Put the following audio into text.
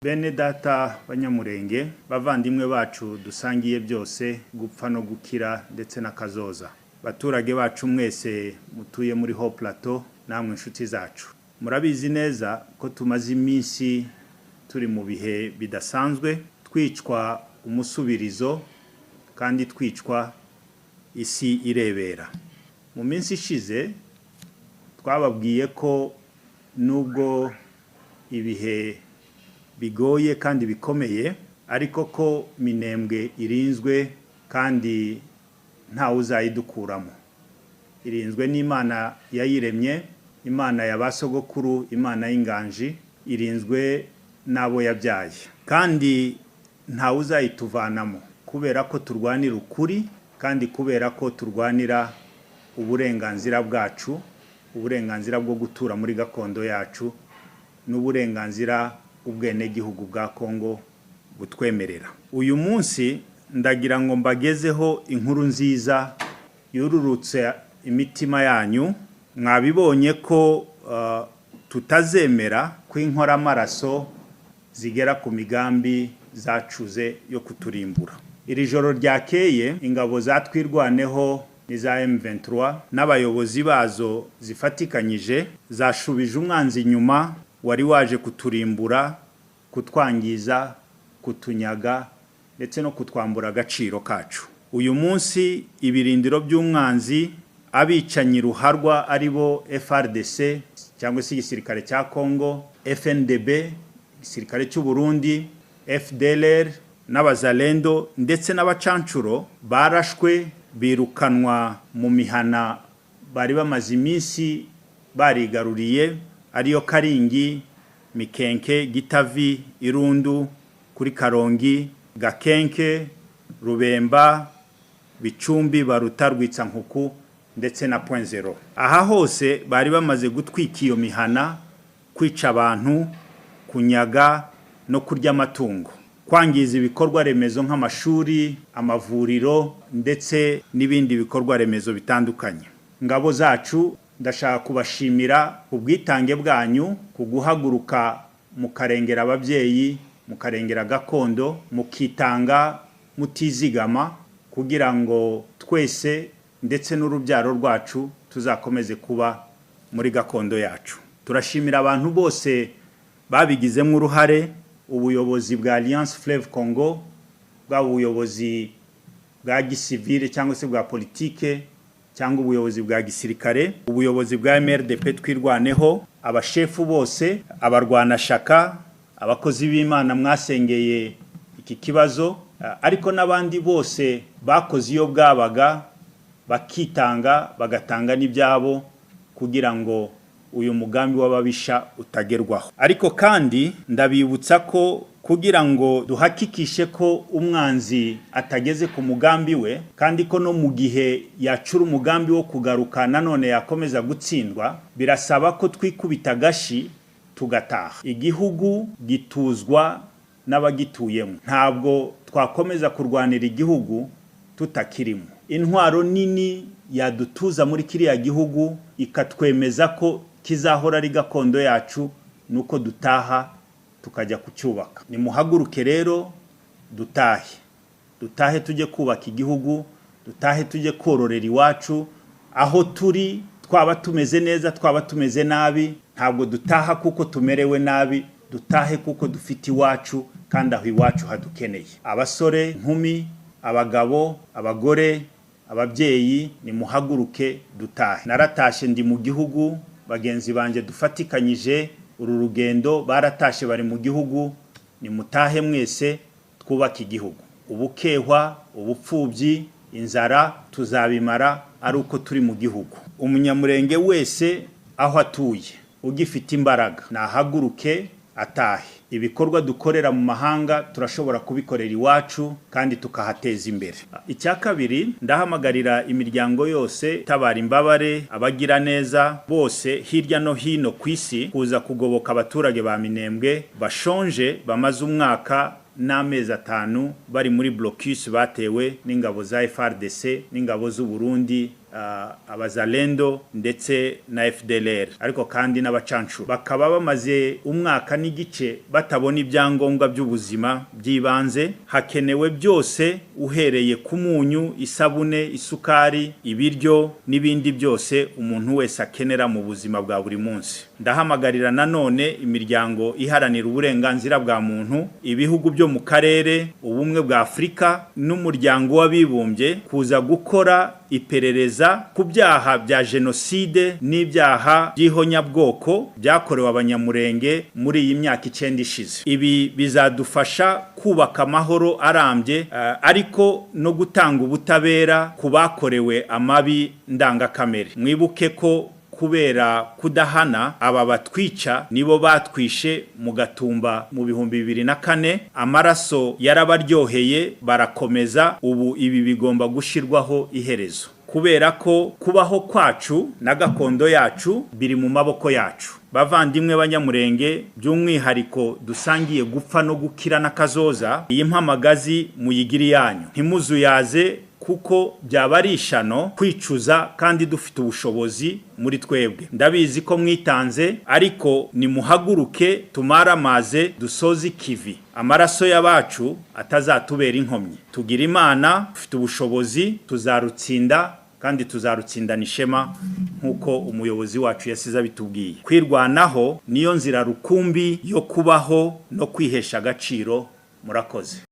Bene data banyamurenge bavandimwe bacu dusangiye byose gupfa no gukira ndetse n'akazoza. Baturage bacu mwese mutuye muri Ho Plateau namwe inshuti zacu. Murabizi neza ko tumaze iminsi turi mu bihe bidasanzwe twicwa umusubirizo kandi twicwa isi irebera. Mu minsi ishize twababwiye ko nubwo ibihe bigoye kandi bikomeye ariko ko Minembwe irinzwe kandi nta uzayidukuramo. Irinzwe n'Imana yayiremye, Imana y'abasogokuru, Imana y'inganji, irinzwe nabo yabyaye. Kandi nta uzayituvanamo kubera ko turwanira ukuri kandi kubera ko turwanira uburenganzira bwacu, uburenganzira bwo gutura muri gakondo yacu n'uburenganzira ubwene gihugu bwa Kongo butwemerera. Uyu munsi ndagira ngo mbagezeho inkuru nziza yururutse imitima yanyu. Mwabibonye ko tutazemera ko inkoramaraso zigera ku migambi zacuze yo kuturimbura. Iri joro ryakeye ingabo zatwirwaneho niza M23 n'abayobozi bazo zifatikanyije zashubije umwanzi nyuma wari waje kuturimbura, kutwangiza, kutunyaga ndetse no kutwambura agaciro kacu. Uyu munsi ibirindiro by'umwanzi abicanyi ruharwa aribo FRDC cyangwa se igisirikare cya Kongo, FNDB igisirikare cy'u Burundi, FDLR n'abazalendo ndetse n'abacancuro barashwe birukanwa mu mihana bari bamaze iminsi barigaruriye ariyo Karingi, Mikenke, Gitavi, Irundu, kuri Karongi, Gakenke, Rubemba, Bicumbi, Baruta, Rwitsankuku ndetse na Point Zero. Aha hose bari bamaze gutwika iyo mihana, kwica abantu, kunyaga no kurya amatungo, kwangiza ibikorwa remezo nk'amashuri, amavuriro ndetse n'ibindi bikorwa remezo bitandukanye. Ngabo zacu ndashaka kubashimira ubwitange bwanyu kuguhaguruka mukarengera ababyeyi, mukarengera gakondo, mukitanga mutizigama kugira ngo twese ndetse n'urubyaro rwacu tuzakomeze kuba muri gakondo yacu. Turashimira abantu bose babigizemo uruhare, ubuyobozi bwa Alliance Fleuve Congo, bwa ubuyobozi bwa gisivile cyangwa se bwa politike cyangwa ubuyobozi bwa gisirikare, ubuyobozi bwa MRDP twirwaneho, abashefu bose, abarwanashaka, abakozi b'Imana mwasengeye iki kibazo, ariko n'abandi bose bakoze iyo bwabaga bakitanga bagatanga n'ibyabo kugira ngo uyu mugambi w'ababisha utagerwaho. Ariko kandi ndabibutsa ko kugira ngo duhakikishe ko umwanzi atageze ku mugambi we kandi ko no mu gihe yacura umugambi wo kugaruka nanone yakomeza gutsindwa, birasaba ko twikubita gashi tugataha. Igihugu gituzwa n'abagituyemo. Ntabwo twakomeza kurwanira igihugu tutakirimo. Intwaro nini yadutuza muri kiriya gihugu ikatwemeza ko kizahora ari gakondo yacu nuko dutaha tukajya kucyubaka. Nimuhaguruke rero dutahe tujye kubaka igihugu, dutahe tujye kororera iwacu aho turi, twaba tumeze neza twaba tumeze nabi. Ntabwo dutaha kuko tumerewe nabi, dutahe kuko dufite iwacu kandi aho iwacu hadukeneye. Abasore, nkumi, abagabo, abagore, ababyeyi, nimuhaguruke dutahe. Naratashe ndi mu gihugu, bagenzi banje dufatikanyije uru rugendo baratashe bari mu gihugu, nimutahe mwese twubaka igihugu. Ubukehwa, ubupfubyi, inzara tuzabimara ari uko turi mu gihugu. Umunyamurenge wese aho atuye ugifite imbaraga nahaguruke atahe. Ibikorwa dukorera mu mahanga turashobora kubikorera iwacu kandi tukahateza imbere. Icya kabiri, ndahamagarira imiryango yose tabara imbabare, abagira neza bose hirya no hino ku isi kuza kugoboka abaturage ba Minembwe bashonje bamaze umwaka n'amezi 5 bari muri blocus batewe n'ingabo za FRDC n'ingabo z'u Burundi abazalendo ndetse na FDLR ariko kandi n'abacancu bakaba bamaze umwaka n'igice batabona ibyangombwa by'ubuzima by'ibanze. Hakenewe byose uhereye ku munyu, isabune, isukari, ibiryo n'ibindi byose umuntu wese akenera mu buzima bwa buri munsi. Ndahamagarira nanone imiryango iharanira uburenganzira bwa muntu, ibihugu byo mu karere, ubumwe bwa Afrika n'umuryango w'abibumbye kuza gukora iperereza ku byaha bya jenoside n'ibyaha by'ihonyabwoko byakorewe abanyamurenge muri iyi myaka 9 ishize. Ibi bizadufasha kubaka amahoro arambye, ariko no gutanga ubutabera ku bakorewe amabi ndangakamere. Mwibuke ko kubera kudahana aba batwica nibo batwishe mu Gatumba mu 2004, amaraso yarabaryoheye barakomeza. Ubu ibi bigomba gushirwaho iherezo, kubera ko kubaho kwacu na gakondo yacu biri mu maboko yacu. Bavandimwe banyamurenge, by'umwihariko dusangiye gupfa no gukira n'akazoza, iyi mpamagazi muyigiri yanyu, ntimuzuyaze kuko byabarishano kwicuza kandi dufite ubushobozi muri twebwe. Ndabizi ko mwitanze, ariko nimuhaguruke tumaramaze dusoze ikivi, amaraso y'abacu atazatubera inkomyi. Tugira Imana, dufite ubushobozi, tuzarutsinda kandi tuzarutsindana ishema nkuko umuyobozi wacu yasize bitubwiye. Kwirwanaho niyo nzira rukumbi yo kubaho no kwihesha agaciro. Murakoze.